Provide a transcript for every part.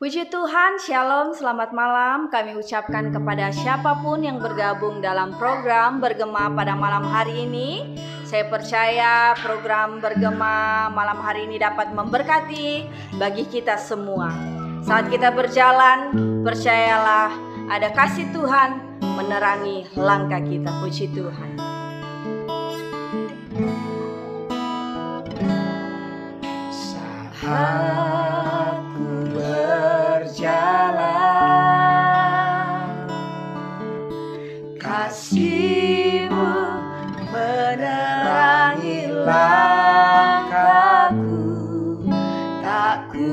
Puji Tuhan, Shalom, selamat malam. Kami ucapkan kepada siapapun yang bergabung dalam program Bergema pada malam hari ini. Saya percaya program Bergema malam hari ini dapat memberkati bagi kita semua. Saat kita berjalan, percayalah ada kasih Tuhan menerangi langkah kita. Puji Tuhan. Saat ku berjalan, kasih-Mu menerangi langkahku. Tak ku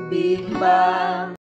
bimbang.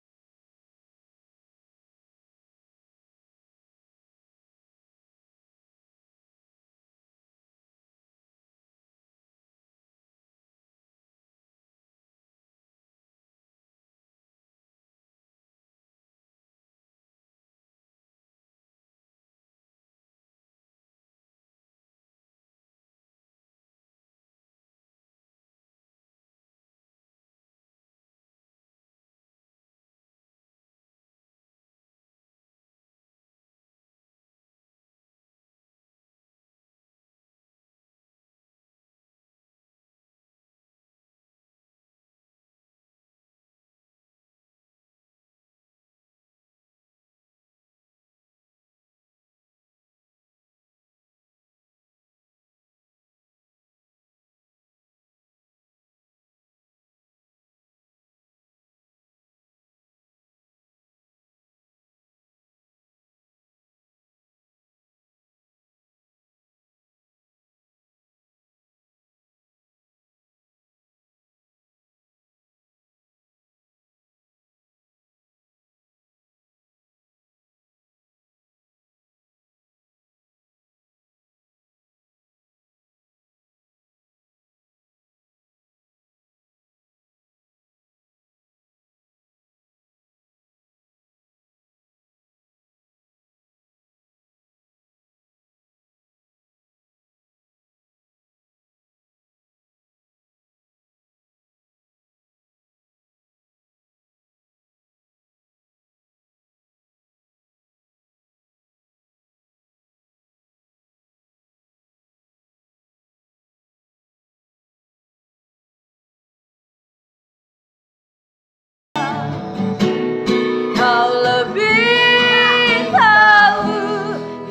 Kau lebih tahu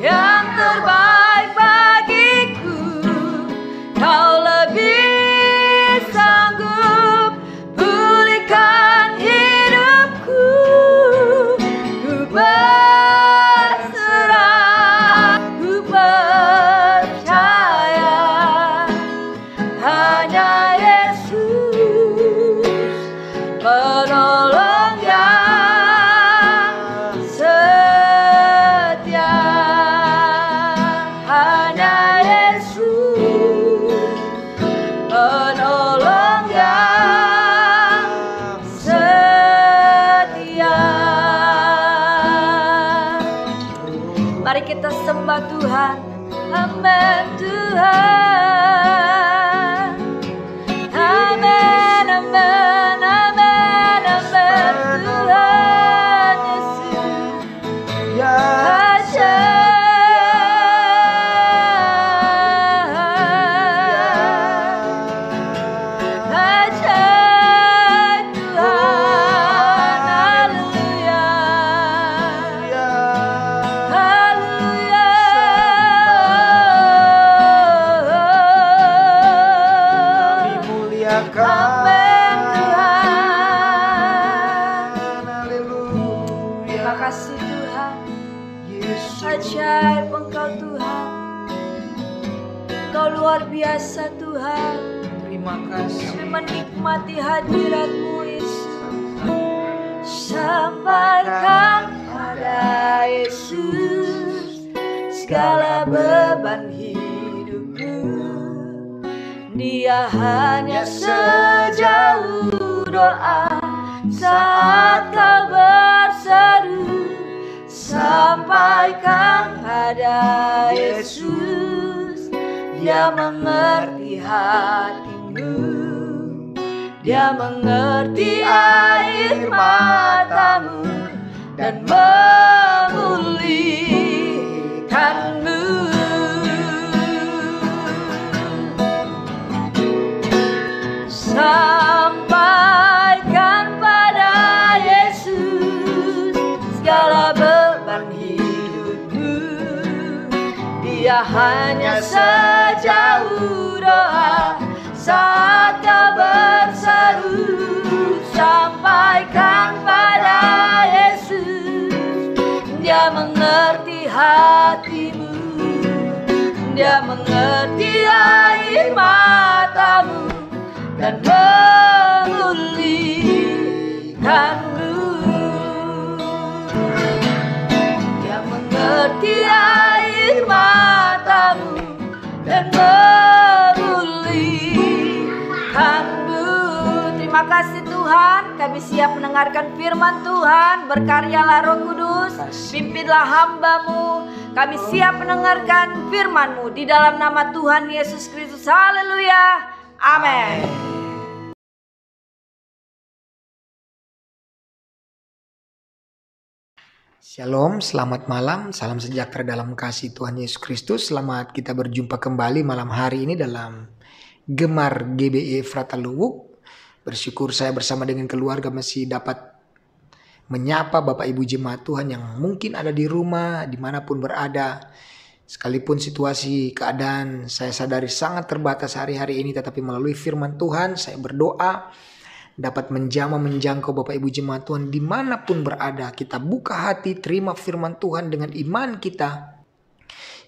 yang terbaik bagiku. Kau lebih sanggup pulihkan hidupku. Ku berserah, ku percaya hanya Yesus penolong yang setia. Hanya Yesus penolong yang setia. Mari kita sembah Tuhan. Amin Tuhan. Amin, amin, amin, amin Tuhan Yesus. Ajaib Tuhan, haleluya, haleluya. Kami muliakan. Amin Tuhan, haleluya. Terima kasih Tuhan. Ajaib Engkau Tuhan. Engkau luar biasa Tuhan. Terima kasih. Kami menikmati hadirat-Mu Yesus. Sampaikan pada Yesus segala beban hidupku. Dia hanya sejauh doa saat kau berseru. Sampaikan pada Yesus, Dia mengerti hatimu. hatimu. Dia mengerti air matamu dan memulihkanmu. Sampaikan pada Yesus segala beban hidupmu. Dia hanya sejauh doa saat kau berseru. Sampaikan pada Yesus, Dia mengerti hatimu. Dia mengerti air matamu dan memulihkanmu. Dia mengerti air matamu dan memulihkanmu. Terima kasih Tuhan, kami siap mendengarkan firman Tuhan. Berkaryalah Roh Kudus, pimpinlah hamba-Mu. Kami siap mendengarkan firman-Mu di dalam nama Tuhan Yesus Kristus. Haleluya, amin. Shalom, selamat malam, salam sejahtera dalam kasih Tuhan Yesus Kristus. Selamat kita berjumpa kembali malam hari ini dalam Gemar GBI Frata Luwuk. Bersyukur saya bersama dengan keluarga masih dapat menyapa Bapak Ibu Jemaat Tuhan yang mungkin ada di rumah, dimanapun berada. Sekalipun situasi keadaan saya sadari sangat terbatas hari-hari ini, tetapi melalui firman Tuhan saya berdoa dapat menjangkau Bapak Ibu Jemaat Tuhan dimanapun berada. Kita buka hati, terima firman Tuhan dengan iman kita,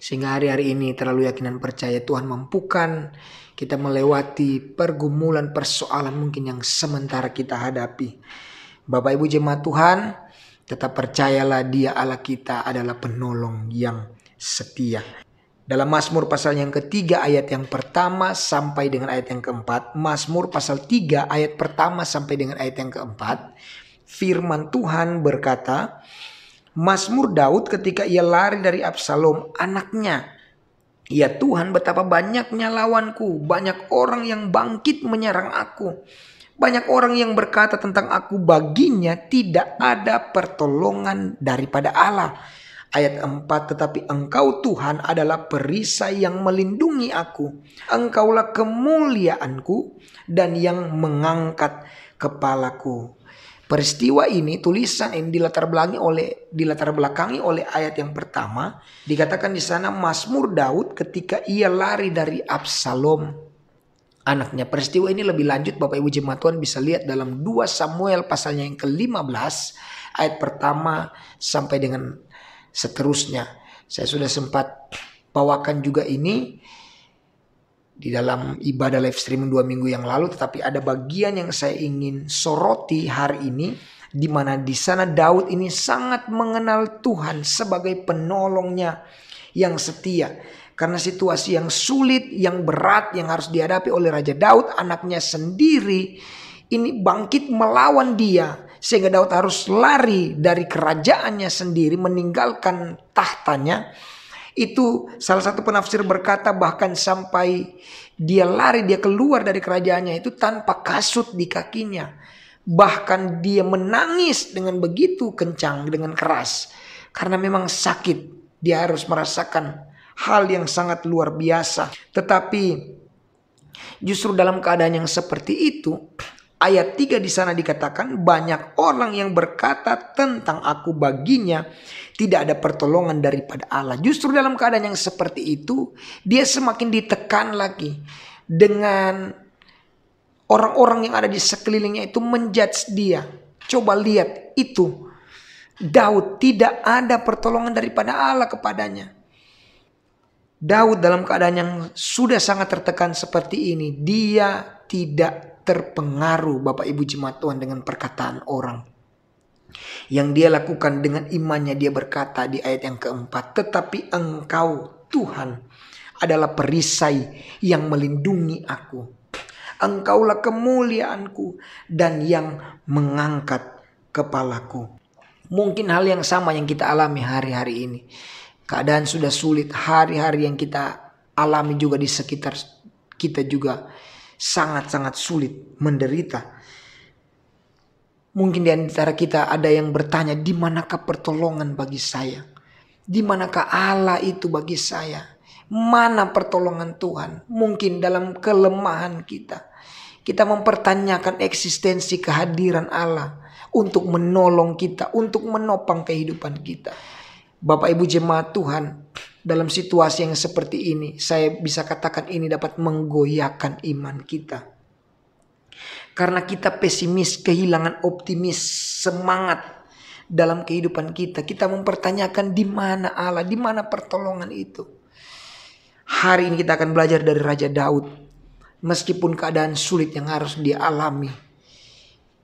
sehingga hari-hari ini terlalu yakin dan percaya Tuhan mampukan kita melewati pergumulan persoalan mungkin yang sementara kita hadapi. Bapak Ibu Jemaat Tuhan, tetap percayalah Dia Allah kita adalah penolong yang setia. Dalam Mazmur pasal yang ketiga ayat yang pertama sampai dengan ayat yang keempat. Mazmur pasal 3 ayat pertama sampai dengan ayat yang keempat. Firman Tuhan berkata, Mazmur Daud ketika ia lari dari Absalom anaknya. Ya Tuhan, betapa banyaknya lawanku, banyak orang yang bangkit menyerang aku. Banyak orang yang berkata tentang aku, baginya tidak ada pertolongan daripada Allah. Ayat 4, tetapi Engkau Tuhan adalah perisai yang melindungi aku. Engkaulah kemuliaanku dan yang mengangkat kepalaku. Peristiwa ini, tulisan ini dilatar belakangi oleh ayat yang pertama. Dikatakan di sana Mazmur Daud ketika ia lari dari Absalom anaknya. Peristiwa ini lebih lanjut Bapak Ibu Jemaat Tuhan bisa lihat dalam 2 Samuel pasalnya yang ke-15 ayat pertama sampai dengan seterusnya. Saya sudah sempat bawakan juga ini di dalam ibadah live streaming 2 minggu yang lalu, tetapi ada bagian yang saya ingin soroti hari ini, di mana di sana Daud ini sangat mengenal Tuhan sebagai penolongnya yang setia. Karena situasi yang sulit, yang berat yang harus dihadapi oleh Raja Daud, anaknya sendiri ini bangkit melawan dia, sehingga Daud harus lari dari kerajaannya sendiri, meninggalkan tahtanya. Itu salah satu penafsir berkata bahkan sampai dia lari, dia keluar dari kerajaannya itu tanpa kasut di kakinya. Bahkan dia menangis dengan begitu kencang, dengan keras. Karena memang sakit, dia harus merasakan hal yang sangat luar biasa. Tetapi justru dalam keadaan yang seperti itu, ayat 3 di sana dikatakan banyak orang yang berkata tentang aku, baginya tidak ada pertolongan daripada Allah. Justru dalam keadaan yang seperti itu, dia semakin ditekan lagi dengan orang-orang yang ada di sekelilingnya itu menjudge dia. Coba lihat itu, Daud tidak ada pertolongan daripada Allah kepadanya. Daud dalam keadaan yang sudah sangat tertekan seperti ini, dia tidak terpengaruh Bapak Ibu Jemaat Tuhan dengan perkataan orang. Yang dia lakukan dengan imannya, dia berkata di ayat yang keempat, tetapi Engkau Tuhan adalah perisai yang melindungi aku. Engkaulah kemuliaanku dan yang mengangkat kepalaku. Mungkin hal yang sama yang kita alami hari-hari ini. Keadaan sudah sulit, hari-hari yang kita alami juga di sekitar kita juga sangat-sangat sulit, menderita. Mungkin di antara kita ada yang bertanya, di manakah pertolongan bagi saya? Di manakah Allah itu bagi saya? Mana pertolongan Tuhan? Mungkin dalam kelemahan kita mempertanyakan eksistensi kehadiran Allah untuk menolong kita, untuk menopang kehidupan kita. Bapak Ibu jemaat Tuhan, dalam situasi yang seperti ini, saya bisa katakan ini dapat menggoyahkan iman kita. Karena kita pesimis, kehilangan optimis, semangat dalam kehidupan kita. Kita mempertanyakan di mana Allah, di mana pertolongan itu. Hari ini kita akan belajar dari Raja Daud. Meskipun keadaan sulit yang harus dia alami,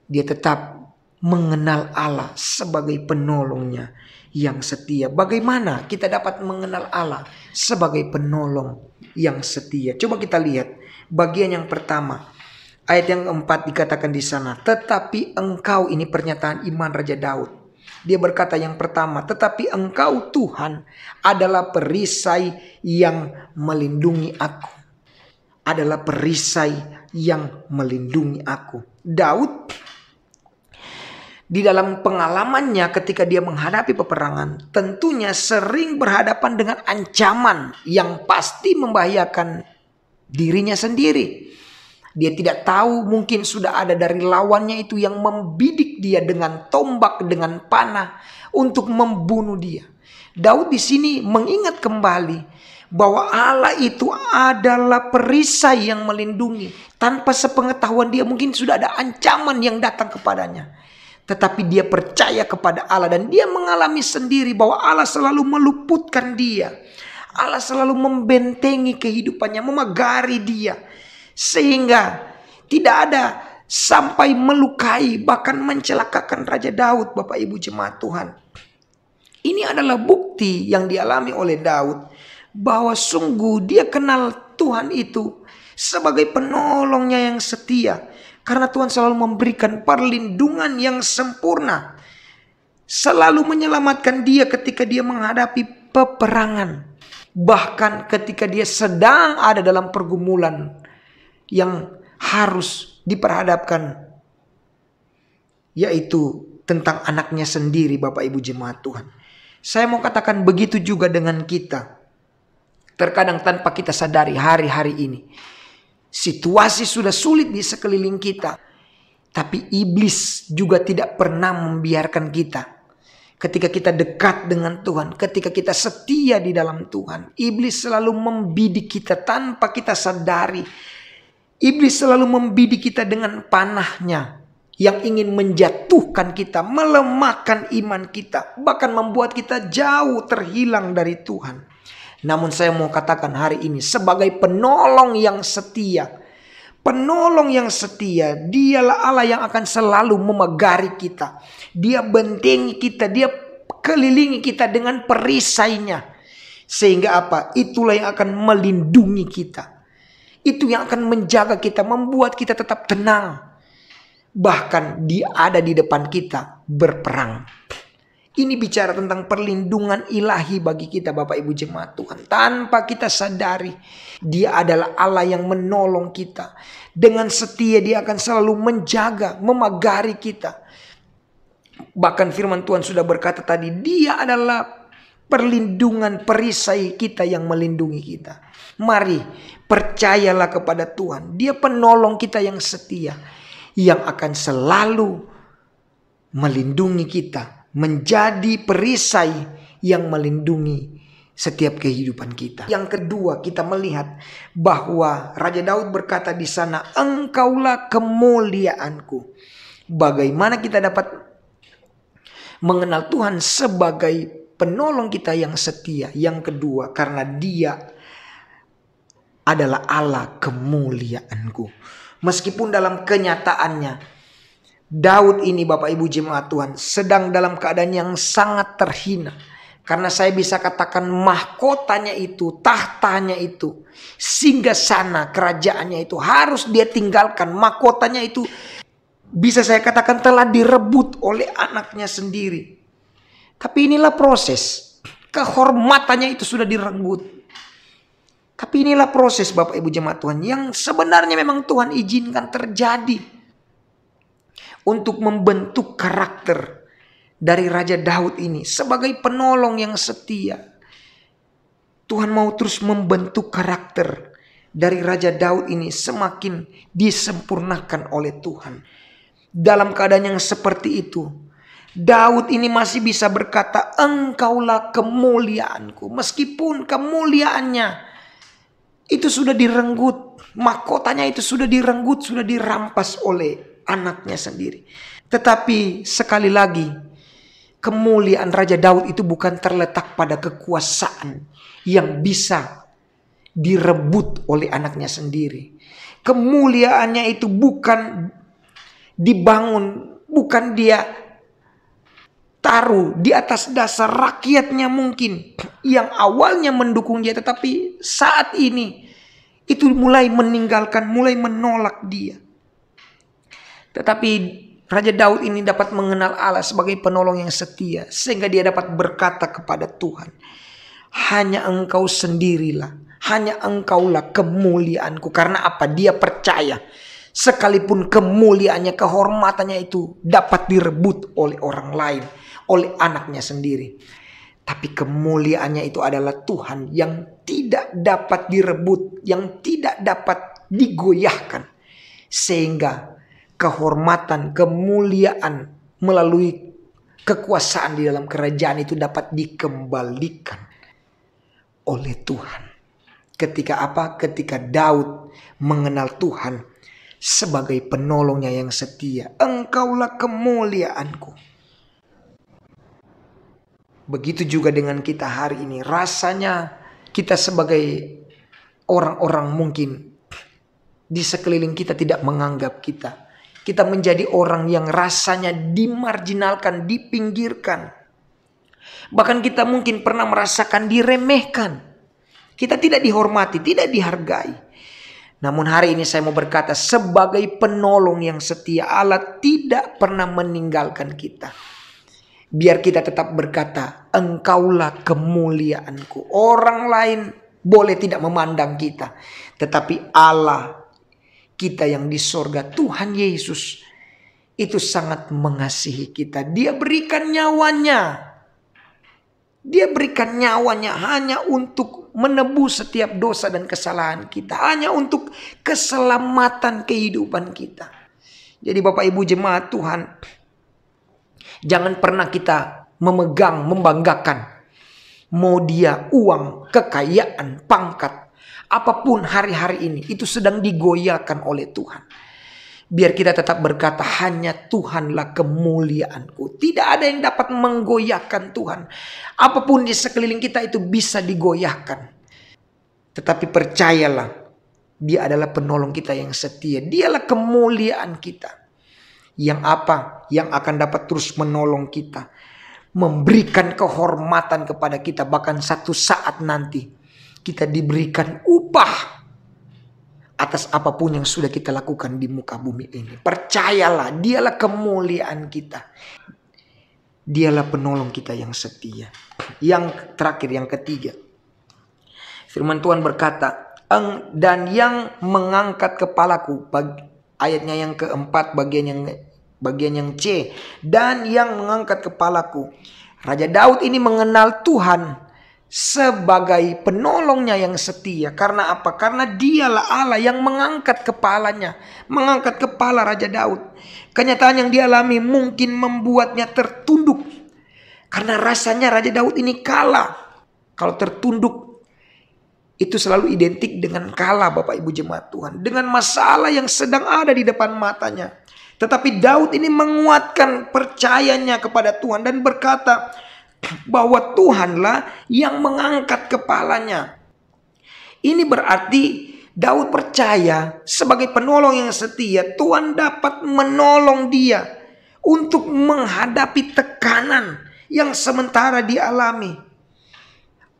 dia tetap mengenal Allah sebagai penolongnya yang setia. Bagaimana kita dapat mengenal Allah sebagai penolong yang setia? Coba kita lihat bagian yang pertama. Ayat yang keempat dikatakan di sana, tetapi engkau, ini pernyataan iman Raja Daud. Dia berkata yang pertama, tetapi engkau Tuhan adalah perisai yang melindungi aku. Adalah perisai yang melindungi aku. Daud di dalam pengalamannya ketika dia menghadapi peperangan, tentunya sering berhadapan dengan ancaman yang pasti membahayakan dirinya sendiri. Dia tidak tahu, mungkin sudah ada dari lawannya itu yang membidik dia dengan tombak, dengan panah untuk membunuh dia. Daud di sini mengingat kembali bahwa Allah itu adalah perisai yang melindungi. Tanpa sepengetahuan dia mungkin sudah ada ancaman yang datang kepadanya. Tetapi dia percaya kepada Allah dan dia mengalami sendiri bahwa Allah selalu meluputkan dia. Allah selalu membentengi kehidupannya, memagari dia. Sehingga tidak ada sampai melukai, bahkan mencelakakan Raja Daud, Bapak Ibu jemaat Tuhan. Ini adalah bukti yang dialami oleh Daud bahwa sungguh dia kenal Tuhan itu sebagai penolongnya yang setia. Karena Tuhan selalu memberikan perlindungan yang sempurna. Selalu menyelamatkan dia ketika dia menghadapi peperangan. Bahkan ketika dia sedang ada dalam pergumulan yang harus diperhadapkan, yaitu tentang anaknya sendiri, Bapak Ibu jemaat Tuhan. Saya mau katakan begitu juga dengan kita. Terkadang tanpa kita sadari hari-hari ini, situasi sudah sulit di sekeliling kita. Tapi iblis juga tidak pernah membiarkan kita. Ketika kita dekat dengan Tuhan, ketika kita setia di dalam Tuhan, iblis selalu membidik kita tanpa kita sadari. Iblis selalu membidik kita dengan panahnya yang ingin menjatuhkan kita, melemahkan iman kita, bahkan membuat kita jauh terhilang dari Tuhan. Namun saya mau katakan hari ini sebagai penolong yang setia. Penolong yang setia, dialah Allah yang akan selalu memagari kita. Dia bentengi kita, dia kelilingi kita dengan perisainya. Sehingga apa? Itulah yang akan melindungi kita. Itu yang akan menjaga kita, membuat kita tetap tenang. Bahkan dia ada di depan kita berperang. Ini bicara tentang perlindungan ilahi bagi kita Bapak Ibu jemaat Tuhan. Tanpa kita sadari, dia adalah Allah yang menolong kita. Dengan setia dia akan selalu menjaga, memagari kita. Bahkan firman Tuhan sudah berkata tadi, dia adalah perlindungan perisai kita yang melindungi kita. Mari percayalah kepada Tuhan. Dia penolong kita yang setia, yang akan selalu melindungi kita, menjadi perisai yang melindungi setiap kehidupan kita. Yang kedua, kita melihat bahwa Raja Daud berkata di sana, engkaulah kemuliaanku. Bagaimana kita dapat mengenal Tuhan sebagai penolong kita yang setia? Yang kedua, karena dia adalah Allah kemuliaanku. Meskipun dalam kenyataannya Daud ini Bapak Ibu jemaat Tuhan sedang dalam keadaan yang sangat terhina. Karena saya bisa katakan mahkotanya itu, tahtanya itu, singgasana kerajaannya itu harus dia tinggalkan. Mahkotanya itu bisa saya katakan telah direbut oleh anaknya sendiri. Tapi inilah proses. Kehormatannya itu sudah direnggut. Tapi inilah proses Bapak Ibu jemaat Tuhan yang sebenarnya memang Tuhan izinkan terjadi untuk membentuk karakter dari Raja Daud ini sebagai penolong yang setia. Tuhan mau terus membentuk karakter dari Raja Daud ini semakin disempurnakan oleh Tuhan. Dalam keadaan yang seperti itu, Daud ini masih bisa berkata, "Engkaulah kemuliaanku." Meskipun kemuliaannya itu sudah direnggut, mahkotanya itu sudah direnggut, sudah dirampas oleh anaknya sendiri. Tetapi sekali lagi, kemuliaan Raja Daud itu bukan terletak pada kekuasaan yang bisa direbut oleh anaknya sendiri. Kemuliaannya itu bukan dibangun, bukan dia taruh di atas dasar rakyatnya mungkin yang awalnya mendukung dia, tetapi saat ini itu mulai meninggalkan, mulai menolak dia. Tetapi Raja Daud ini dapat mengenal Allah sebagai penolong yang setia, sehingga dia dapat berkata kepada Tuhan, "Hanya Engkau sendirilah, hanya Engkaulah kemuliaanku." Karena apa? Dia percaya sekalipun kemuliaannya, kehormatannya itu dapat direbut oleh orang lain, oleh anaknya sendiri, tapi kemuliaannya itu adalah Tuhan yang tidak dapat direbut, yang tidak dapat digoyahkan. Sehingga kehormatan, kemuliaan melalui kekuasaan di dalam kerajaan itu dapat dikembalikan oleh Tuhan. Ketika apa? Ketika Daud mengenal Tuhan sebagai penolongnya yang setia. "Engkaulah kemuliaanku." Begitu juga dengan kita hari ini. Rasanya kita sebagai orang-orang mungkin di sekeliling kita tidak menganggap kita. Kita menjadi orang yang rasanya dimarginalkan, dipinggirkan. Bahkan kita mungkin pernah merasakan diremehkan. Kita tidak dihormati, tidak dihargai. Namun hari ini saya mau berkata, sebagai penolong yang setia, Allah tidak pernah meninggalkan kita. Biar kita tetap berkata, "Engkaulah kemuliaanku." Orang lain boleh tidak memandang kita, tetapi Allah kita yang di sorga, Tuhan Yesus, itu sangat mengasihi kita. Dia berikan nyawanya. Dia berikan nyawanya hanya untuk menebus setiap dosa dan kesalahan kita. Hanya untuk keselamatan kehidupan kita. Jadi Bapak Ibu jemaat Tuhan, jangan pernah kita memegang, membanggakan. Mau dia uang, kekayaan, pangkat, apapun hari-hari ini, itu sedang digoyahkan oleh Tuhan. Biar kita tetap berkata, hanya Tuhanlah kemuliaanku. Tidak ada yang dapat menggoyahkan Tuhan. Apapun di sekeliling kita itu bisa digoyahkan. Tetapi percayalah, Dia adalah penolong kita yang setia. Dialah kemuliaan kita. Yang apa? Yang akan dapat terus menolong kita. Memberikan kehormatan kepada kita. Bahkan satu saat nanti kita diberikan upah atas apapun yang sudah kita lakukan di muka bumi ini. Percayalah, Dialah kemuliaan kita. Dialah penolong kita yang setia. Yang terakhir, yang ketiga, firman Tuhan berkata, "Dan yang mengangkat kepalaku." Ayatnya yang keempat, bagian yang C. "Dan yang mengangkat kepalaku." Raja Daud ini mengenal Tuhan sebagai penolongnya yang setia. Karena apa? Karena Dialah Allah yang mengangkat kepalanya. Mengangkat kepala Raja Daud. Kenyataan yang dialami mungkin membuatnya tertunduk. Karena rasanya Raja Daud ini kalah. Kalau tertunduk, itu selalu identik dengan kalah Bapak Ibu jemaat Tuhan. Dengan masalah yang sedang ada di depan matanya. Tetapi Daud ini menguatkan percayanya kepada Tuhan dan berkata bahwa Tuhanlah yang mengangkat kepalanya. Ini berarti Daud percaya sebagai penolong yang setia, Tuhan dapat menolong dia untuk menghadapi tekanan yang sementara dialami.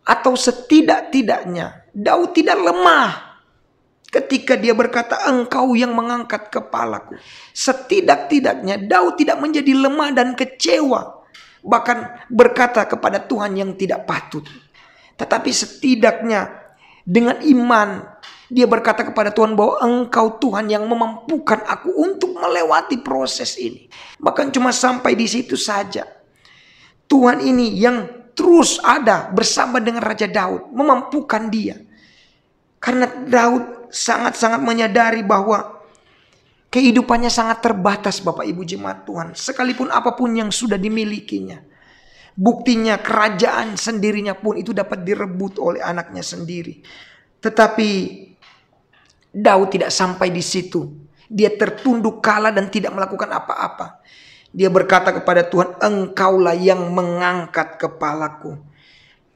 Atau setidak-tidaknya Daud tidak lemah ketika dia berkata, "Engkau yang mengangkat kepalaku." Setidak-tidaknya Daud tidak menjadi lemah dan kecewa. Bahkan berkata kepada Tuhan yang tidak patut. Tetapi setidaknya Dengan iman, dia berkata kepada Tuhan bahwa Engkau Tuhan yang memampukan aku untuk melewati proses ini. Bahkan cuma sampai di situ saja. Tuhan ini yang terus ada bersama dengan Raja Daud, memampukan dia. Karena Daud sangat-sangat menyadari bahwa kehidupannya sangat terbatas, Bapak Ibu jemaat Tuhan. Sekalipun apapun yang sudah dimilikinya. Buktinya kerajaan sendirinya pun itu dapat direbut oleh anaknya sendiri. Tetapi Daud tidak sampai di situ. Dia tertunduk kalah dan tidak melakukan apa-apa. Dia berkata kepada Tuhan, Engkaulah yang mengangkat kepalaku.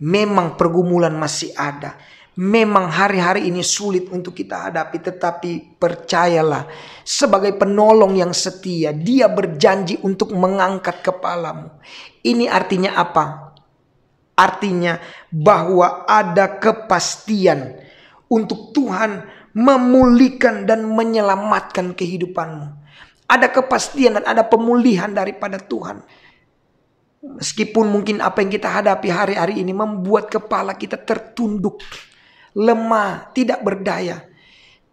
Memang pergumulan masih ada. Memang hari-hari ini sulit untuk kita hadapi. Tetapi percayalah, sebagai penolong yang setia, Dia berjanji untuk mengangkat kepalamu. Ini artinya apa? Artinya bahwa ada kepastian untuk Tuhan memulihkan dan menyelamatkan kehidupanmu. Ada kepastian dan ada pemulihan daripada Tuhan. Meskipun mungkin apa yang kita hadapi hari-hari ini membuat kepala kita tertunduk, lemah, tidak berdaya.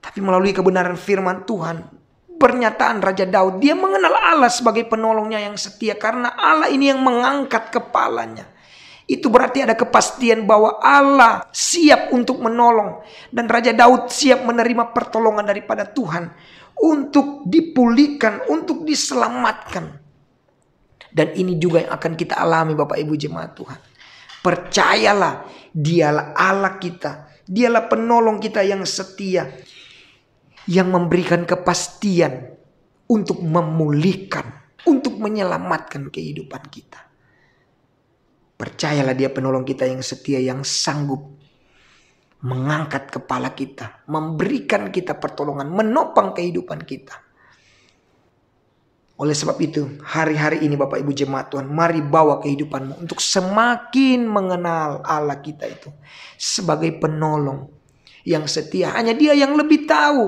Tapi melalui kebenaran firman Tuhan, pernyataan Raja Daud, dia mengenal Allah sebagai penolongnya yang setia. Karena Allah ini yang mengangkat kepalanya. Itu berarti ada kepastian bahwa Allah siap untuk menolong. Dan Raja Daud siap menerima pertolongan daripada Tuhan. Untuk dipulihkan, untuk diselamatkan. Dan ini juga yang akan kita alami Bapak Ibu jemaat Tuhan. Percayalah, Dialah Allah kita. Dialah penolong kita yang setia. Yang memberikan kepastian untuk memulihkan, untuk menyelamatkan kehidupan kita. Percayalah Dia penolong kita yang setia, yang sanggup mengangkat kepala kita, memberikan kita pertolongan, menopang kehidupan kita. Oleh sebab itu, hari-hari ini Bapak Ibu jemaat Tuhan, mari bawa kehidupanmu untuk semakin mengenal Allah kita itu sebagai penolong yang setia. Hanya Dia yang lebih tahu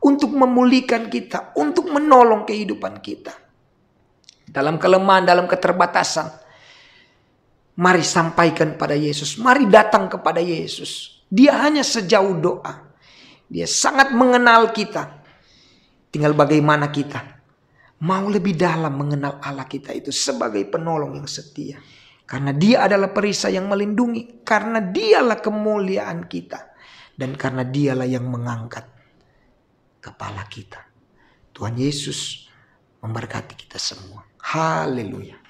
untuk memulihkan kita, untuk menolong kehidupan kita. Dalam kelemahan, dalam keterbatasan, mari sampaikan pada Yesus, mari datang kepada Yesus. Dia hanya sejauh doa. Dia sangat mengenal kita. Tinggal bagaimana kita mau lebih dalam mengenal Allah kita itu sebagai penolong yang setia. Karena Dia adalah perisai yang melindungi. Karena Dialah kemuliaan kita. Dan karena Dialah yang mengangkat kepala kita. Tuhan Yesus memberkati kita semua. Haleluya.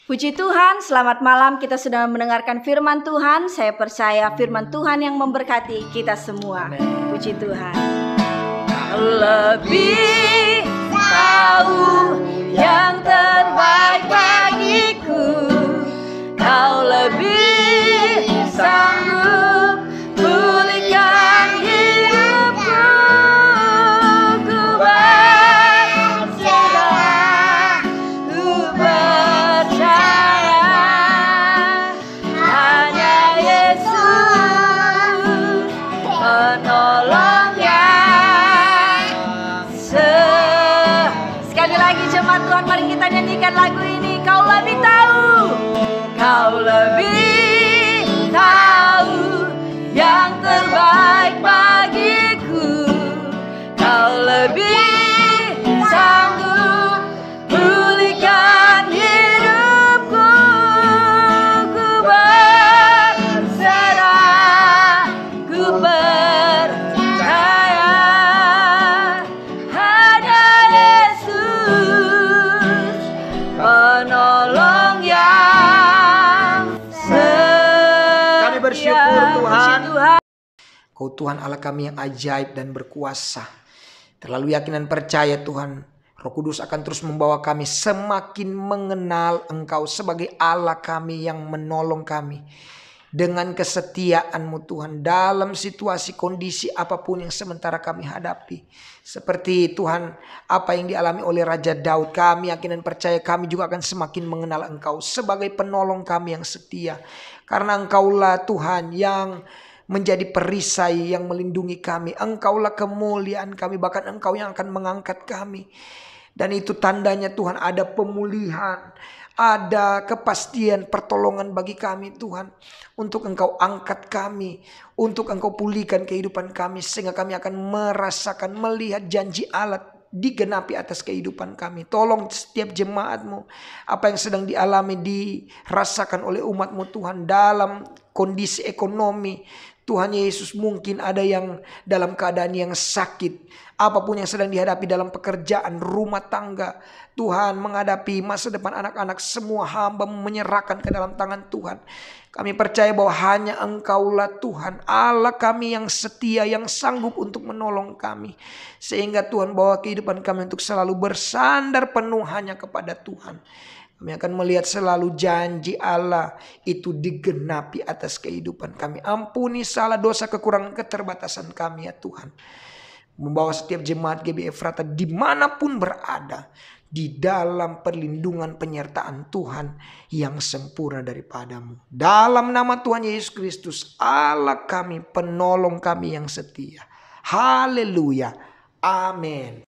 Puji Tuhan, selamat malam. Kita sudah mendengarkan firman Tuhan. Saya percaya firman Tuhan yang memberkati kita semua. Amen. Puji Tuhan. Lebih tahu yang terbaik bagiku. Kau lebih sanggup pulihkan hidupku. Ku berserah, ku percaya hanya Yesus penolong yang sekali lagi jemaat Tuhan, mari kita nyanyikan lagu ini. Kau lebih tahu, Kau lebih tahu yang terbaik bagiku. Kau lebih sanggup pulihkan hidupku. Ku berserah, ku percaya hanya Yesus penolong yang setia. Kami bersyukur Tuhan. Puji Tuhan. Kau Tuhan Allah kami yang ajaib dan berkuasa. Terlalu yakin dan percaya Tuhan, Roh Kudus akan terus membawa kami semakin mengenal Engkau sebagai Allah kami yang menolong kami. Dengan kesetiaan-Mu Tuhan dalam situasi kondisi apapun yang sementara kami hadapi. Seperti Tuhan apa yang dialami oleh Raja Daud, kami yakin dan percaya kami juga akan semakin mengenal Engkau sebagai penolong kami yang setia. Karena Engkaulah Tuhan yang menjadi perisai yang melindungi kami. Engkaulah kemuliaan kami, bahkan Engkau yang akan mengangkat kami. Dan itu tandanya Tuhan ada pemulihan, ada kepastian pertolongan bagi kami Tuhan. Untuk Engkau angkat kami, untuk Engkau pulihkan kehidupan kami. Sehingga kami akan merasakan, melihat janji Allah digenapi atas kehidupan kami. Tolong setiap jemaat-Mu, apa yang sedang dialami, dirasakan oleh umat-Mu Tuhan dalam kondisi ekonomi. Tuhan Yesus, mungkin ada yang dalam keadaan yang sakit. Apapun yang sedang dihadapi dalam pekerjaan, rumah tangga. Tuhan menghadapi masa depan anak-anak, semua hamba menyerahkan ke dalam tangan Tuhan. Kami percaya bahwa hanya Engkaulah Tuhan, Allah kami yang setia, yang sanggup untuk menolong kami. Sehingga Tuhan bawa kehidupan kami untuk selalu bersandar penuh hanya kepada Tuhan. Kami akan melihat selalu janji Allah itu digenapi atas kehidupan kami. Ampuni salah, dosa, kekurangan, keterbatasan kami ya Tuhan. Membawa setiap jemaat GBI Efrata dimanapun berada, di dalam perlindungan penyertaan Tuhan yang sempurna daripada-Mu. Dalam nama Tuhan Yesus Kristus, Allah kami, penolong kami yang setia. Haleluya. Amin.